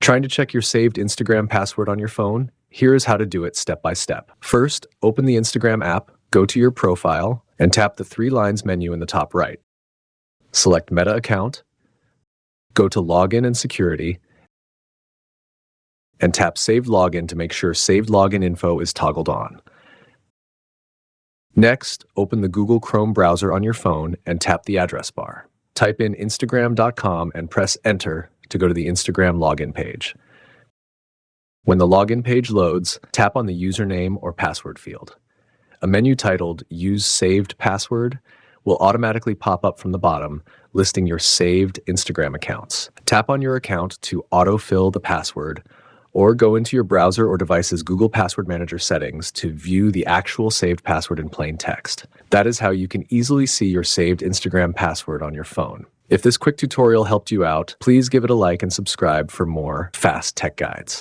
Trying to check your saved Instagram password on your phone? Here is how to do it step by step. First, open the Instagram app, go to your profile, and tap the 3 lines menu in the top right. Select Meta Account, go to Login and Security, and tap Saved Login to make sure saved login info is toggled on. Next, open the Google Chrome browser on your phone and tap the address bar. Type in Instagram.com and press Enter to go to the Instagram login page. When the login page loads, tap on the username or password field. A menu titled Use Saved Password will automatically pop up from the bottom, listing your saved Instagram accounts. Tap on your account to autofill the password, or go into your browser or device's Google Password Manager settings to view the actual saved password in plain text. That is how you can easily see your saved Instagram password on your phone. If this quick tutorial helped you out, please give it a like and subscribe for more fast tech guides.